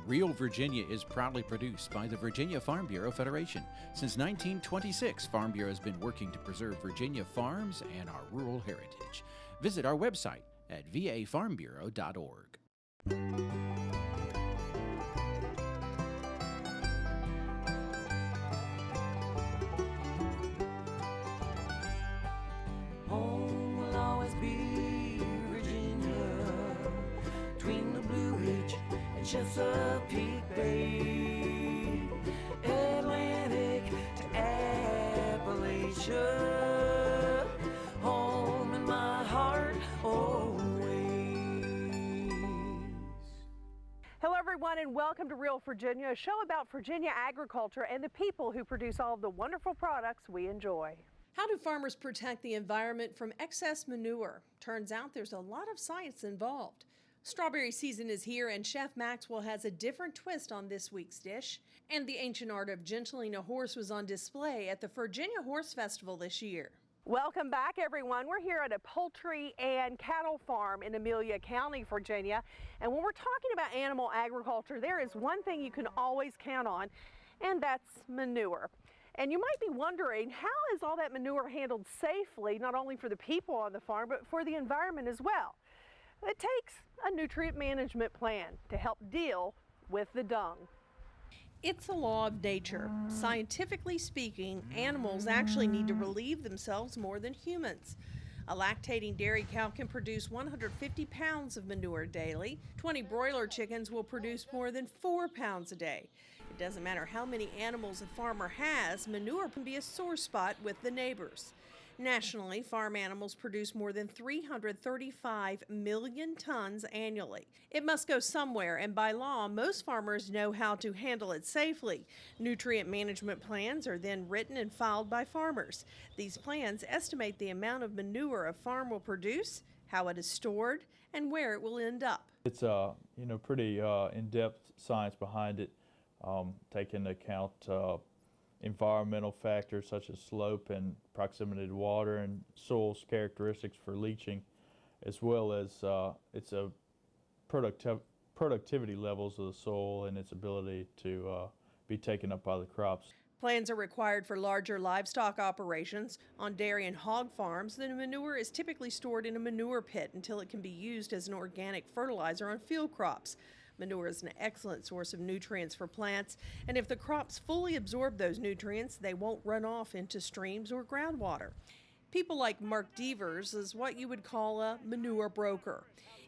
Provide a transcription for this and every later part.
Real Virginia is proudly produced by the Virginia Farm Bureau Federation. Since 1926, Farm Bureau has been working to preserve Virginia farms and our rural heritage. Visit our website at vafarmbureau.org. Home will always be Virginia, between the Blue Ridge and Chesapeake Bay, Atlantic to Appalachia, home in my heart always. Hello everyone and welcome to Real Virginia, a show about Virginia agriculture and the people who produce all of the wonderful products we enjoy. How do farmers protect the environment from excess manure? Turns out there's a lot of science involved. Strawberry season is here and Chef Maxwell has a different twist on this week's dish. And the ancient art of gentling a horse was on display at the Virginia Horse Festival this year. Welcome back everyone. We're here at a poultry and cattle farm in Amelia County, Virginia. And when we're talking about animal agriculture, there is one thing you can always count on, and that's manure. And you might be wondering, how is all that manure handled safely, not only for the people on the farm, but for the environment as well? It takes a nutrient management plan to help deal with the dung. It's a law of nature. Scientifically speaking, animals actually need to relieve themselves more than humans. A lactating dairy cow can produce 150 pounds of manure daily. 20 broiler chickens will produce more than 4 pounds a day. It doesn't matter how many animals a farmer has, manure can be a sore spot with the neighbors. Nationally, farm animals produce more than 335 million tons annually. It must go somewhere, and by law, most farmers know how to handle it safely. Nutrient management plans are then written and filed by farmers. These plans estimate the amount of manure a farm will produce, how it is stored, and where it will end up. It's a pretty in-depth science behind it, taking into account environmental factors such as slope and proximity to water and soil's characteristics for leaching, as well as its productivity levels of the soil and its ability to be taken up by the crops. Plans are required for larger livestock operations. On dairy and hog farms, the manure is typically stored in a manure pit until it can be used as an organic fertilizer on field crops. Manure is an excellent source of nutrients for plants, and if the crops fully absorb those nutrients, they won't run off into streams or groundwater. People like Mark Devers is what you would call a manure broker.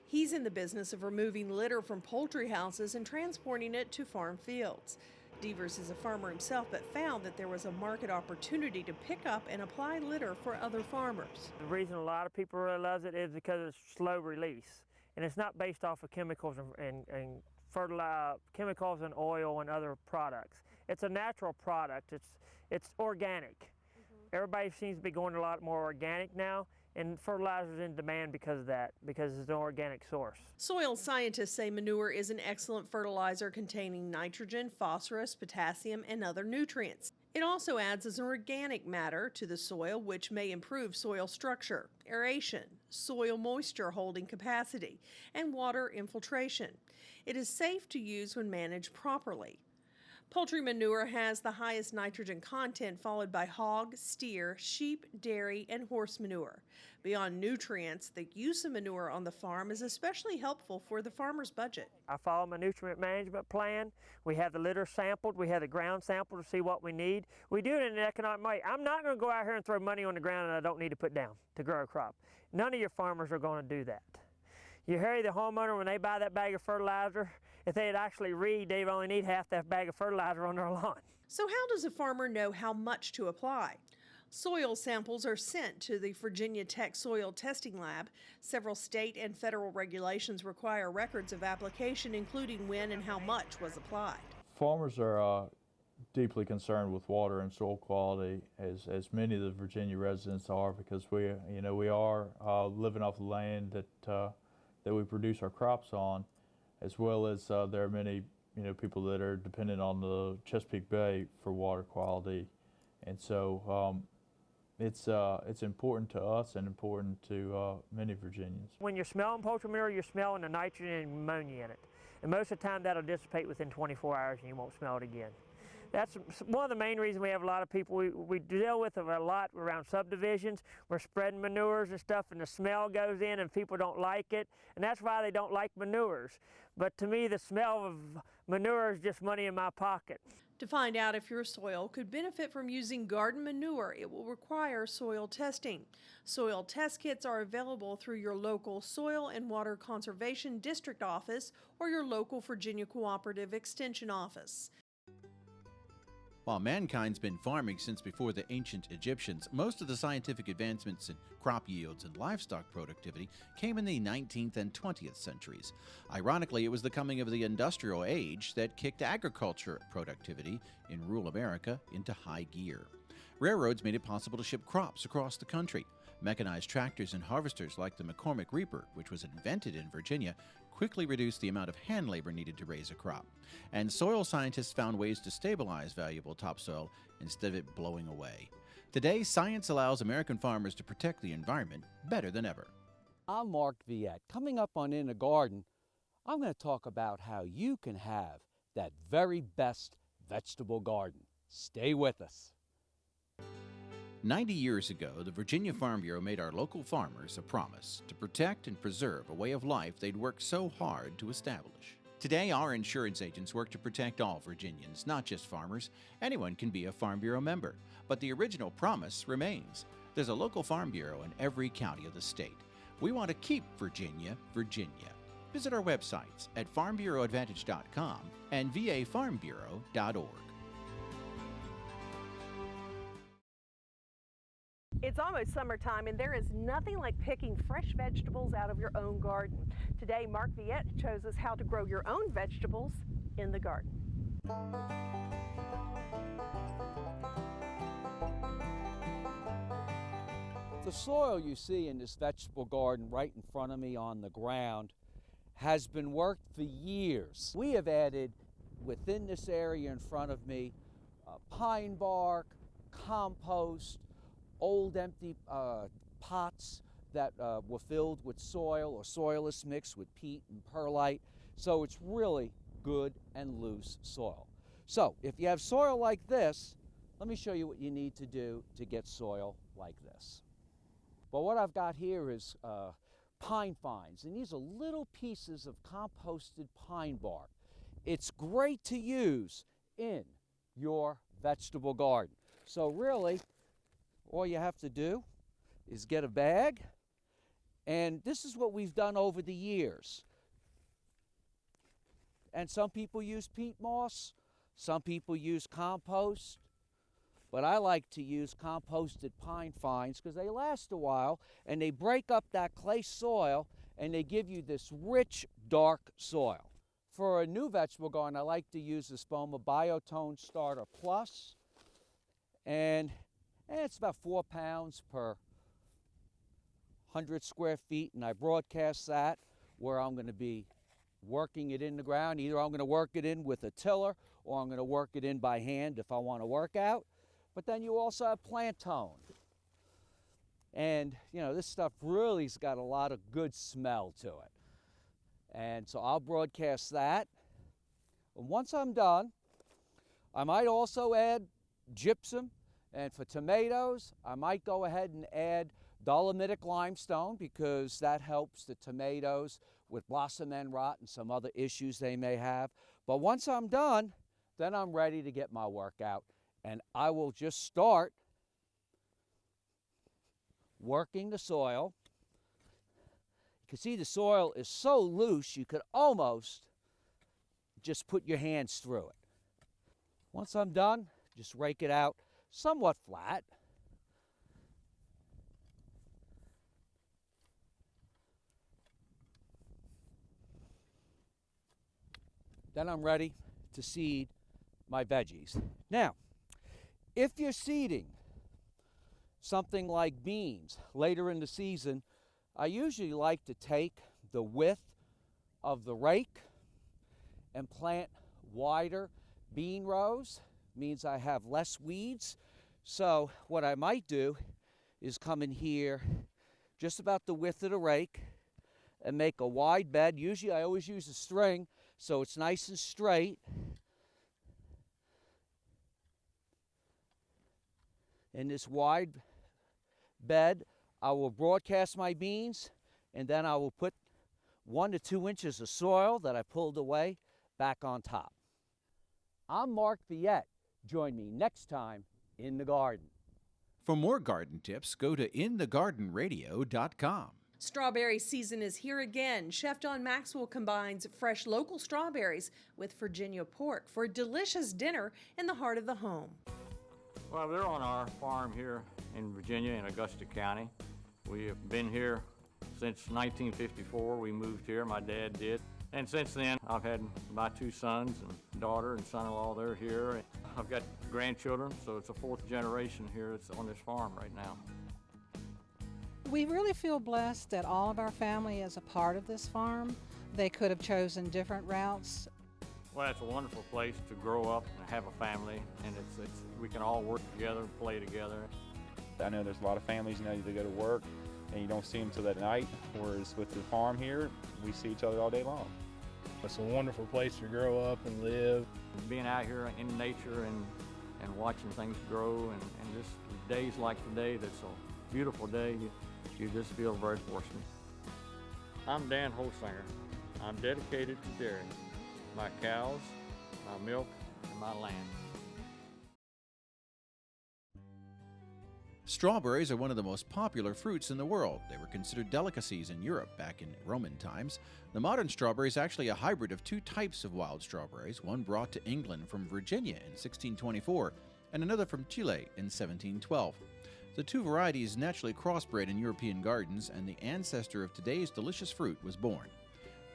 He's in the business of removing litter from poultry houses and transporting it to farm fields. Devers is a farmer himself, but found that there was a market opportunity to pick up and apply litter for other farmers. The reason a lot of people really love it is because it's slow release. And it's not based off of chemicals and fertilizer, chemicals and oil and other products. It's a natural product. It's organic. Everybody seems to be going a lot more organic now, and fertilizer's in demand because of that, because it's an organic source. Soil scientists say manure is an excellent fertilizer containing nitrogen, phosphorus, potassium, and other nutrients. It also adds as an organic matter to the soil, which may improve soil structure, aeration, soil moisture holding capacity, and water infiltration. It is safe to use when managed properly. Poultry manure has the highest nitrogen content, followed by hog, steer, sheep, dairy, and horse manure. Beyond nutrients, the use of manure on the farm is especially helpful for the farmer's budget. I follow my nutrient management plan. We have the litter sampled. We have the ground sampled to see what we need. We do it in an economic way. I'm not going to go out here and throw money on the ground that I don't need to put down to grow a crop. None of your farmers are going to do that. You hear the homeowner, when they buy that bag of fertilizer, if they'd actually read, they'd only need half that bag of fertilizer on their lawn. So how does a farmer know how much to apply? Soil samples are sent to the Virginia Tech Soil Testing Lab. Several state and federal regulations require records of application, including when and how much was applied. Farmers are deeply concerned with water and soil quality, as many of the Virginia residents are, because we are living off the land that we produce our crops on, as well as there are many people that are dependent on the Chesapeake Bay for water quality, and so it's important to us and important to many Virginians. When you're smelling poultry manure, you're smelling the nitrogen and ammonia in it. and most of the time that'll dissipate within 24 hours and you won't smell it again. That's one of the main reasons we have a lot of people we deal with a lot around subdivisions. We're spreading manures and stuff, and the smell goes in and people don't like it, and that's why they don't like manures. But to me, the smell of manure is just money in my pocket. To find out if your soil could benefit from using garden manure, it will require soil testing. Soil test kits are available through your local Soil and Water Conservation District office or your local Virginia Cooperative Extension office. While mankind's been farming since before the ancient Egyptians, most of the scientific advancements in crop yields and livestock productivity came in the 19th and 20th centuries. Ironically, it was the coming of the industrial age that kicked agriculture productivity in rural America into high gear. Railroads made it possible to ship crops across the country. Mechanized tractors and harvesters like the McCormick Reaper, which was invented in Virginia, quickly reduced the amount of hand labor needed to raise a crop. And soil scientists found ways to stabilize valuable topsoil instead of it blowing away. Today, science allows American farmers to protect the environment better than ever. I'm Mark Viette. Coming up on In the Garden, I'm going to talk about how you can have that very best vegetable garden. Stay with us. 90 years ago, the Virginia Farm Bureau made our local farmers a promise to protect and preserve a way of life they'd worked so hard to establish. Today, our insurance agents work to protect all Virginians, not just farmers. Anyone can be a Farm Bureau member, but the original promise remains. There's a local Farm Bureau in every county of the state. We want to keep Virginia, Virginia. Visit our websites at farmbureauadvantage.com and vafarmbureau.org. It's almost summertime, and there is nothing like picking fresh vegetables out of your own garden. Today, Mark Viette shows us how to grow your own vegetables in the garden. The soil you see in this vegetable garden right in front of me on the ground has been worked for years. We have added within this area in front of me pine bark, compost, old empty pots that were filled with soil or soilless mixed with peat and perlite. So it's really good and loose soil. So if you have soil like this, let me show you what you need to do to get soil like this. Well, what I've got here is pine fines, and these are little pieces of composted pine bark. It's great to use in your vegetable garden. So really, all you have to do is get a bag, and this is what we've done over the years. And some people use peat moss, some people use compost, but I like to use composted pine fines because they last a while and they break up that clay soil and they give you this rich, dark soil. For a new vegetable garden, I like to use this Spoma Biotone Starter Plus, and it's about 4 pounds per 100 square feet, and I broadcast that where I'm going to be working it in the ground. Either I'm going to work it in with a tiller or I'm going to work it in by hand if I want to work out. But then you also have plant tone. And, you know, this stuff really's got a lot of good smell to it. And so I'll broadcast that. And once I'm done, I might also add gypsum. And for tomatoes, I might go ahead and add dolomitic limestone because that helps the tomatoes with blossom end rot and some other issues they may have. But once I'm done, then I'm ready to get my work out. And I will just start working the soil. You can see the soil is so loose you could almost just put your hands through it. Once I'm done, just rake it out somewhat flat. Then I'm ready to seed my veggies. Now, if you're seeding something like beans later in the season, I usually like to take the width of the rake and plant wider bean rows. Means I have less weeds. So what I might do is come in here just about the width of the rake and make a wide bed. Usually I always use a string so it's nice and straight. In this wide bed, I will broadcast my beans, and then I will put 1 to 2 inches of soil that I pulled away back on top. I'm Mark Viette. Join me next time in the garden. For more garden tips, go to inthegardenradio.com. Strawberry season is here again. Chef John Maxwell combines fresh local strawberries with Virginia pork for a delicious dinner in the heart of the home. Well, they're on our farm here in Virginia in Augusta County. We have been here since 1954. We moved here, my dad did. And since then, I've had my 2 sons and daughter and son-in-law, they're here. I've got grandchildren, so it's a 4th generation here that's on this farm right now. We really feel blessed that all of our family is a part of this farm. They could have chosen different routes. Well, it's a wonderful place to grow up and have a family, and we can all work together and play together. I know there's a lot of families, they go to work and you don't see them till that night, whereas with the farm here, we see each other all day long. It's a wonderful place to grow up and live. Being out here in nature and watching things grow, and just days like today, that's a beautiful day, you just feel very fortunate. I'm Dan Holsinger. I'm dedicated to dairy, my cows, my milk, and my land. Strawberries are one of the most popular fruits in the world. They were considered delicacies in Europe back in Roman times. The modern strawberry is actually a hybrid of 2 types of wild strawberries, one brought to England from Virginia in 1624 and another from Chile in 1712. The 2 varieties naturally crossbred in European gardens, and the ancestor of today's delicious fruit was born.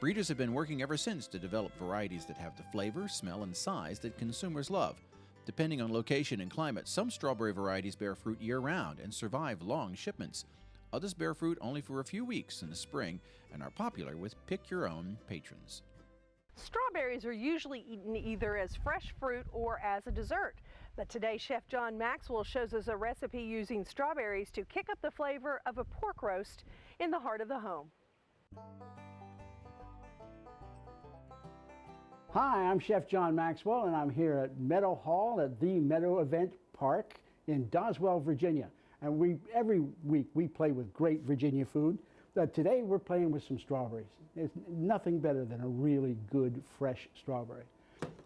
Breeders have been working ever since to develop varieties that have the flavor, smell, and size that consumers love. Depending on location and climate, some strawberry varieties bear fruit year-round and survive long shipments. Others bear fruit only for a few weeks in the spring and are popular with pick-your-own patrons. Strawberries are usually eaten either as fresh fruit or as a dessert. But today, Chef John Maxwell shows us a recipe using strawberries to kick up the flavor of a pork roast in the heart of the home. Hi, I'm Chef John Maxwell, and I'm here at Meadow Hall at the Meadow Event Park in Doswell, Virginia. And every week we play with great Virginia food. Today we're playing with some strawberries. There's nothing better than a really good fresh strawberry.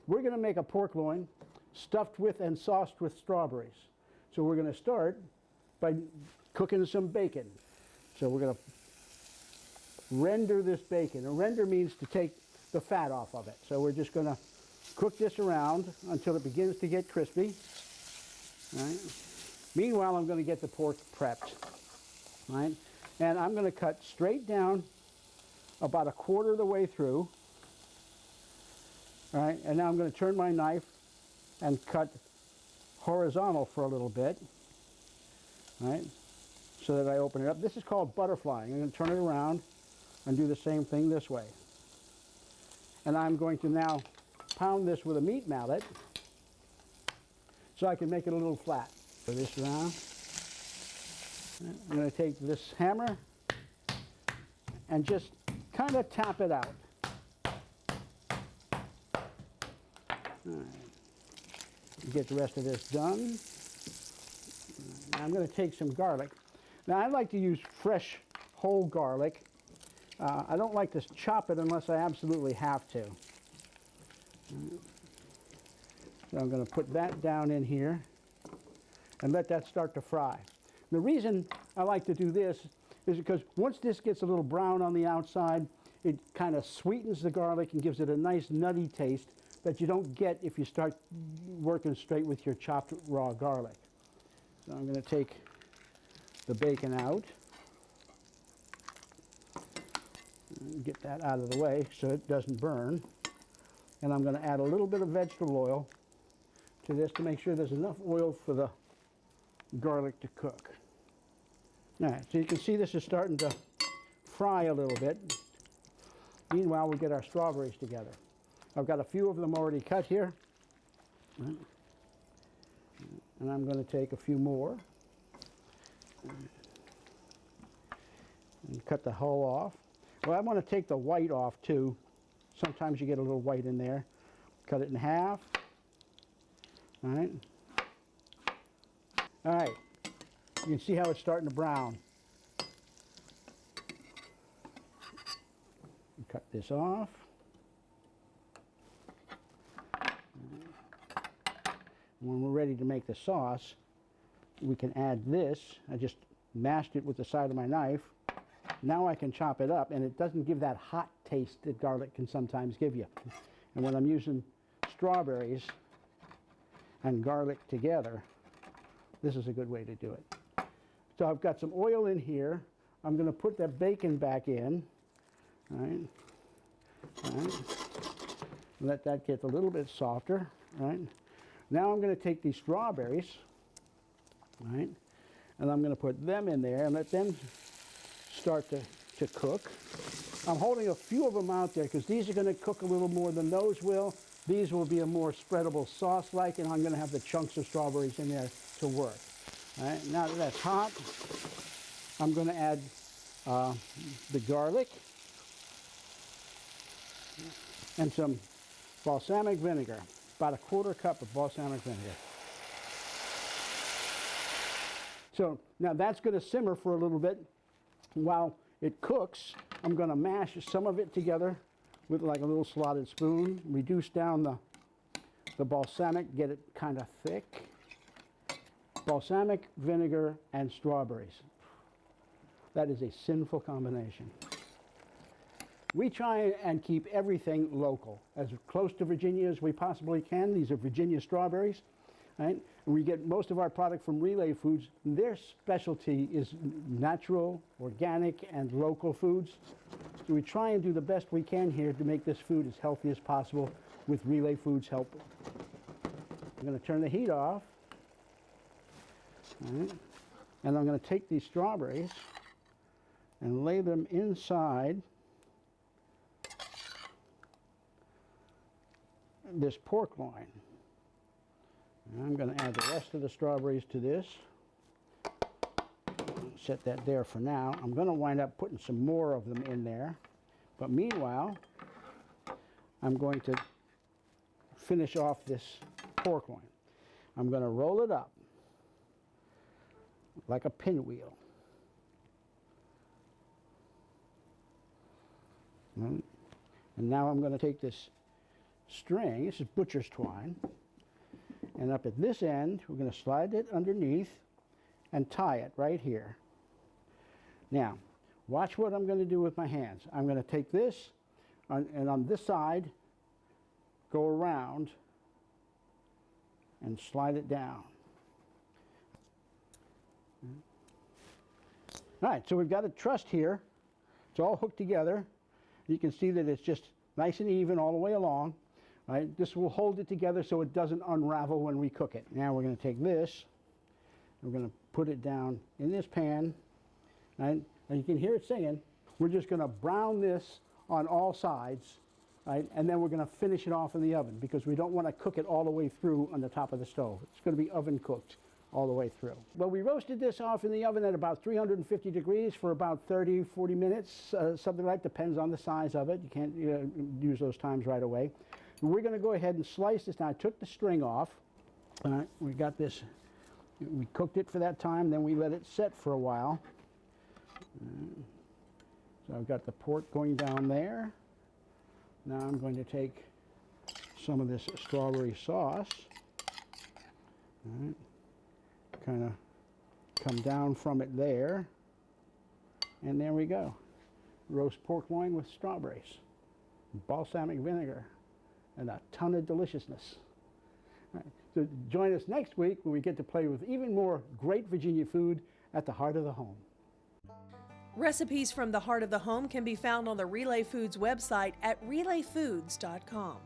We're going to make a pork loin stuffed with and sauced with strawberries. So we're going to start by cooking some bacon. So we're going to render this bacon. And render means to take the fat off of it. So we're just going to cook this around until it begins to get crispy. Right. Meanwhile, I'm going to get the pork prepped. Right. And I'm going to cut straight down about 1/4 of the way through. Right. And now I'm going to turn my knife and cut horizontal for a little bit. Right. So that I open it up. This is called butterflying. I'm going to turn it around and do the same thing this way. And I'm going to now pound this with a meat mallet so I can make it a little flat. For this round, I'm going to take this hammer and just kind of tap it out. All right. Get the rest of this done. Now I'm going to take some garlic. Now I like to use fresh whole garlic. I don't like to chop it unless I absolutely have to. So I'm going to put that down in here and let that start to fry. The reason I like to do this is because once this gets a little brown on the outside, it kind of sweetens the garlic and gives it a nice nutty taste that you don't get if you start working straight with your chopped raw garlic. So I'm going to take the bacon out. Get that out of the way so it doesn't burn. And I'm going to add a little bit of vegetable oil to this to make sure there's enough oil for the garlic to cook. All right, so you can see this is starting to fry a little bit. Meanwhile, we'll get our strawberries together. I've got a few of them already cut here. And I'm going to take a few more and cut the hull off. Well, I want to take the white off too, Sometimes you get a little white in there. Cut it in half. All right. All right. You can see how it's starting to brown. Cut this off. When we're ready to make the sauce, we can add this. I just mashed it with the side of my knife. Now I can chop it up, and it doesn't give that hot taste that garlic can sometimes give you. And when I'm using strawberries and garlic together, this is a good way to do it. So I've got some oil in here. I'm going to put that bacon back in. All right. All right. Let that get a little bit softer. All right. Now I'm going to take these strawberries, all right, and I'm going to put them in there and let them start to cook. I'm holding a few of them out there because these are going to cook a little more than those will. These will be a more spreadable sauce-like, and I'm going to have the chunks of strawberries in there to work. All right. Now that that's hot, I'm going to add the garlic and some balsamic vinegar, about a 1/4 cup of balsamic vinegar. So now that's going to simmer for a little bit. While it cooks, I'm going to mash some of it together with like a little slotted spoon, reduce down the balsamic, get it kind of thick. Balsamic, vinegar, and strawberries. That is a sinful combination. We try and keep everything local, as close to Virginia as we possibly can. These are Virginia strawberries, right? We get most of our product from Relay Foods. Their specialty is natural, organic, and local foods. So we try and do the best we can here to make this food as healthy as possible with Relay Foods' help. I'm going to turn the heat off. All right. And I'm going to take these strawberries and lay them inside this pork loin. And I'm going to add the rest of the strawberries to this. Set that there for now. I'm going to wind up putting some more of them in there. But meanwhile, I'm going to finish off this pork loin. I'm going to roll it up like a pinwheel. And now I'm going to take this string, this is butcher's twine, and up at this end, we're going to slide it underneath and tie it right here. Now, watch what I'm going to do with my hands. I'm going to take this, and on this side, go around and slide it down. All right, so we've got a truss here. It's all hooked together. You can see that it's just nice and even all the way along. Right? This will hold it together so it doesn't unravel when we cook it. Now we're going to take this, we're going to put it down in this pan, right? And you can hear it singing. We're just going to brown this on all sides, right? And then we're going to finish it off in the oven because we don't want to cook it all the way through on the top of the stove. It's going to be oven cooked all the way through. Well, we roasted this off in the oven at about 350 degrees for about 30, 40 minutes, something like that. Depends on the size of it. You can't use those times right away. We're going to go ahead and slice this. Now, I took the string off. We got this, we cooked it for that time, then we let it set for a while. So I've got the pork going down there. Now I'm going to take some of this strawberry sauce. Kind of come down from it there. And there we go. Roast pork loin with strawberries, balsamic vinegar, and a ton of deliciousness. All right. So join us next week when we get to play with even more great Virginia food at the Heart of the Home. Recipes from the Heart of the Home can be found on the Relay Foods website at relayfoods.com.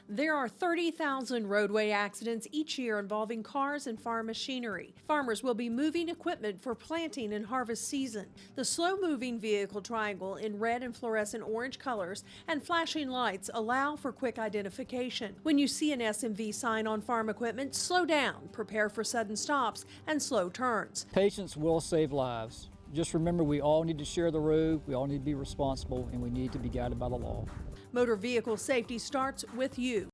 There are 30,000 roadway accidents each year involving cars and farm machinery. Farmers will be moving equipment for planting and harvest season. The slow-moving vehicle triangle in red and fluorescent orange colors and flashing lights allow for quick identification. When you see an SMV sign on farm equipment, slow down, prepare for sudden stops and slow turns. Patience will save lives. Just remember, we all need to share the road, we all need to be responsible, and we need to be guided by the law. Motor vehicle safety starts with you.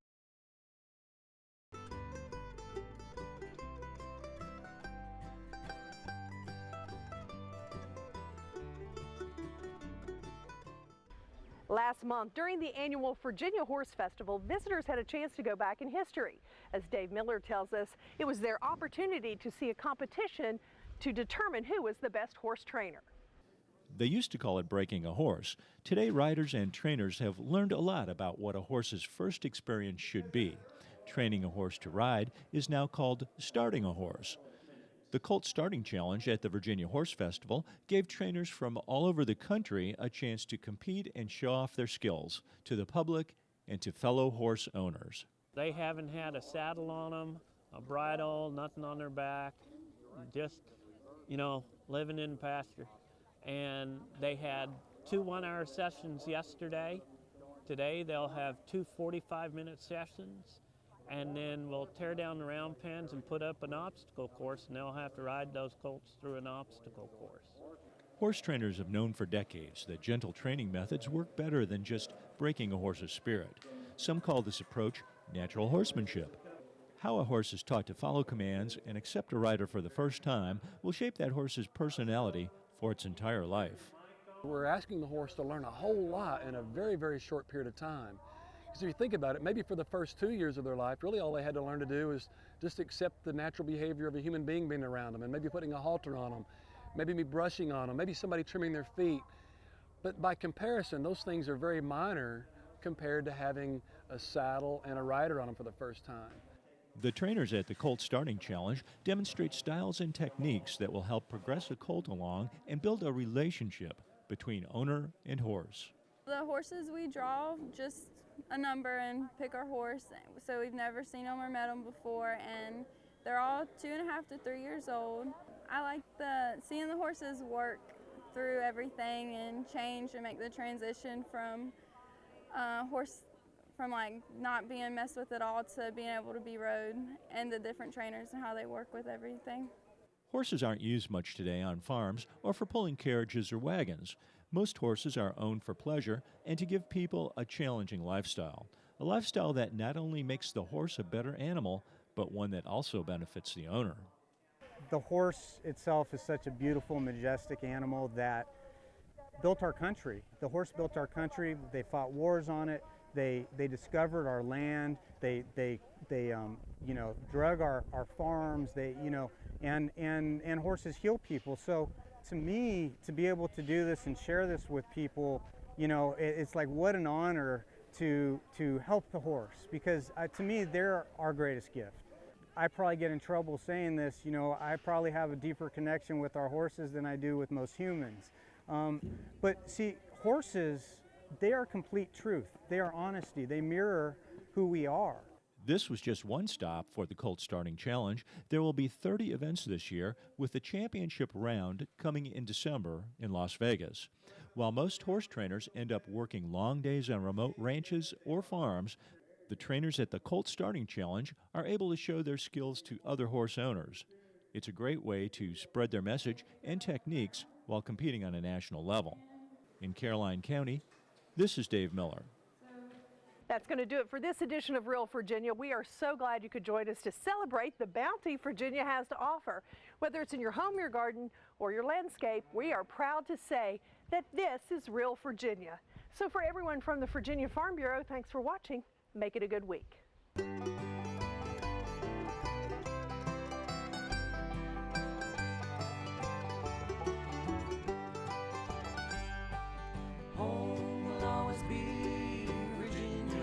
Last month, during the annual Virginia Horse Festival, visitors had a chance to go back in history. As Dave Miller tells us, it was their opportunity to see a competition to determine who was the best horse trainer. They used to call it breaking a horse. Today, riders and trainers have learned a lot about what a horse's first experience should be. Training a horse to ride is now called starting a horse. The Colt Starting Challenge at the Virginia Horse Festival gave trainers from all over the country a chance to compete and show off their skills to the public and to fellow horse owners. They haven't had a saddle on them, a bridle, nothing on their back, just, living in the pasture. And they had 2 one-hour sessions yesterday. Today they'll have 2 45-minute sessions. And then we'll tear down the round pens and put up an obstacle course, and they'll have to ride those colts through an obstacle course. Horse trainers have known for decades that gentle training methods work better than just breaking a horse's spirit. Some call this approach natural horsemanship. How a horse is taught to follow commands and accept a rider for the first time will shape that horse's personality for its entire life. We're asking the horse to learn a whole lot in a very, very short period of time. So if you think about it, maybe for the first 2 years of their life, really all they had to learn to do is just accept the natural behavior of a human being being around them, and maybe putting a halter on them, maybe brushing on them, maybe somebody trimming their feet. But by comparison, those things are very minor compared to having a saddle and a rider on them for the first time. The trainers at the Colt Starting Challenge demonstrate styles and techniques that will help progress a colt along and build a relationship between owner and horse. The horses we draw just a number and pick our horse, so we've never seen them or met them before, and they're all 2.5 to 3 years old. I like seeing the horses work through everything and change and make the transition from like not being messed with at all to being able to be rode, and the different trainers and how they work with everything. Horses aren't used much today on farms or for pulling carriages or wagons. Most horses are owned for pleasure and to give people a challenging lifestyle. A lifestyle that not only makes the horse a better animal, but one that also benefits the owner. The horse itself is such a beautiful, majestic animal that built our country. The horse built our country. They fought wars on it. They discovered our land. They drug our farms. And horses heal people. So to me, to be able to do this and share this with people, it's like what an honor to help the horse, because to me, they're our greatest gift. I probably get in trouble saying this, I probably have a deeper connection with our horses than I do with most humans. But see, horses, they are complete truth. They are honesty. They mirror who we are. This was just one stop for the Colt Starting Challenge. There will be 30 events this year, with the championship round coming in December in Las Vegas. While most horse trainers end up working long days on remote ranches or farms, the trainers at the Colt Starting Challenge are able to show their skills to other horse owners. It's a great way to spread their message and techniques while competing on a national level. In Caroline County, this is Dave Miller. That's going to do it for this edition of Real Virginia. We are so glad you could join us to celebrate the bounty Virginia has to offer. Whether it's in your home, your garden, or your landscape, we are proud to say that this is Real Virginia. So for everyone from the Virginia Farm Bureau, thanks for watching. Make it a good week. Home will always be Virginia,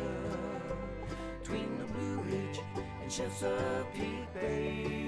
between the Blue Ridge and Chesapeake Bay.